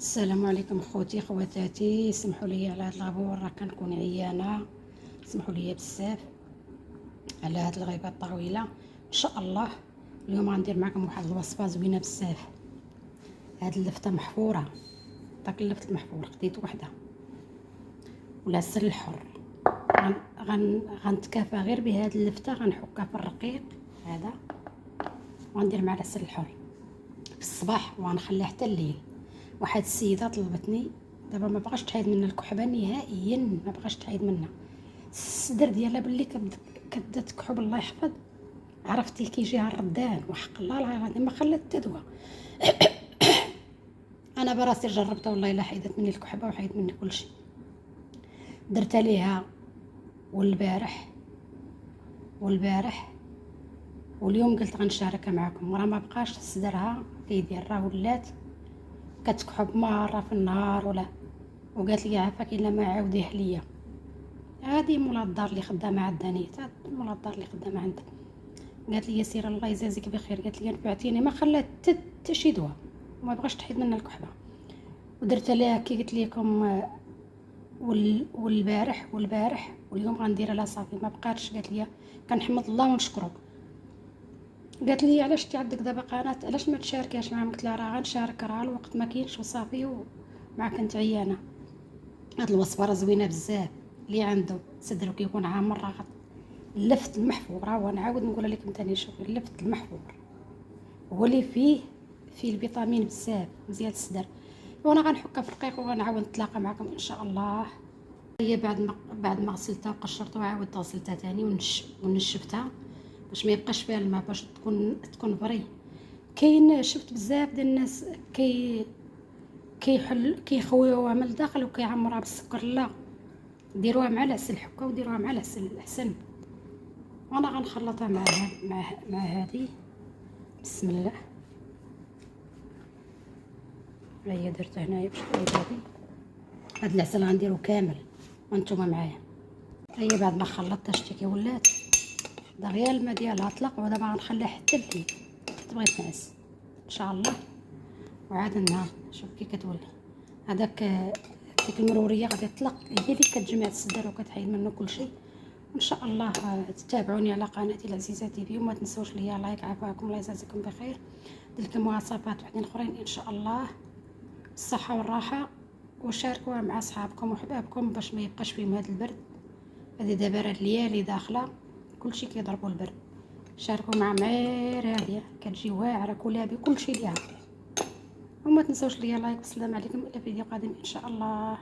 السلام عليكم خوتي خواتاتي، سمحوا لي على هذا الغبور، راه كنكون عيانه. سمحوا لي بزاف على هذه الغيبه الطويله. ان شاء الله اليوم غندير معكم واحد الوصفه زوينه بزاف. هاد اللفته محفوره، داك اللفت المحفور خديت وحده ولا السل الحر. غنتكافى غير بهاد اللفته، غنحكها في الرقيق هذا وغندير مع العسل الحر في الصباح وغنخليه حتى الليل. واحد السيده طلبتني دابا ما بغاش تعيد من الكحبه نهائيا، ما بغاش تعيد منها. الصدر ديالها باللي كبدا تكحب، الله يحفظ. عرفتي كيجيها الردان، وحق الله العظيم ما خلات حتى دواء. انا براسي جربتها والله الا حيدت مني الكحبه وحيد مني كلشي. درت عليها والبارح واليوم قلت غنشاركها معكم. راه ما بقاش صدرها كيدير، راه ولات كتكحب مره في النهار وقالت لي عافاك الا ما عاوديه ليا. هذه مولا الدار اللي خدامه عندها نيت، مولا الدار اللي خدامه عندها. قالت لي سير الله يجازيك بخير، قالت لي نفعتيني ما خلات حتى شي دواء وما بغاش تحيد منها الكحبه. ودرت عليها كي قلت لكم والبارح واليوم غندير لها صافي ما بقاتش. قالت لي كنحمد الله ونشكره. قالت لي علاش انت عندك دابا قناه، علاش ما تشاركيهاش معاهم؟ قلت لها راه غنشارك، راه الوقت ما كاينش وصافي، ومع كنت عيانه. هاد الوصفه راه زوينه بزاف، اللي عنده صدرو كيكون عامر راه اللفت المحفور. ونعاود نقول لكم ثاني، شوفي اللفت المحفور هو اللي فيه الفيتامين بزاف مزيان الصدر. وانا غنحكها في الرقيق وغنعاود نتلاقى معكم ان شاء الله. هي بعد ما غسلتها وقشرتها وعاودت غسلتها ثاني ونشفتها باش ما يبقاش فيها الماء، باش تكون فري. كاين شفت بزاف ديال الناس كيخويوها من الداخل وكيعمروها بالسكر. لا، ديروها مع العسل، حكا وديروها مع العسل احسن. وانا غنخلطها مع هذه. بسم الله. هي درت هنايا باش هاد العسل غنديرو كامل وانتم معايا. هي بعد ما خلطتها شتي كي ولات دغيا الماء ديالها طلق، ودابا غنخليها حتى الليل تبغي تنعس ان شاء الله. وعاد النهار شوف كي كتولي هذاك ديك المروريه غادي تطلق، هي اللي كتجمع الصدر وكتحيد منه كل شيء. ان شاء الله تتابعوني على قناتي العزيزه تيفي، وما تنسوش ليا لايك. عافاكم الله يجازيكم بخير. لكم وصفات وحدين اخرين ان شاء الله بالصحه والراحه، وشاركوها مع اصحابكم وحبابكم باش ما يبقاش فيهم هذا البرد. هذه دابا راه الليالي داخله كلشي كيضربوا البرد. شاركوا مع غير هاديه كتجي واعره كلها بكل شيء ليها. وما تنسوش ليا لايك. والسلام عليكم الى فيديو قادم ان شاء الله.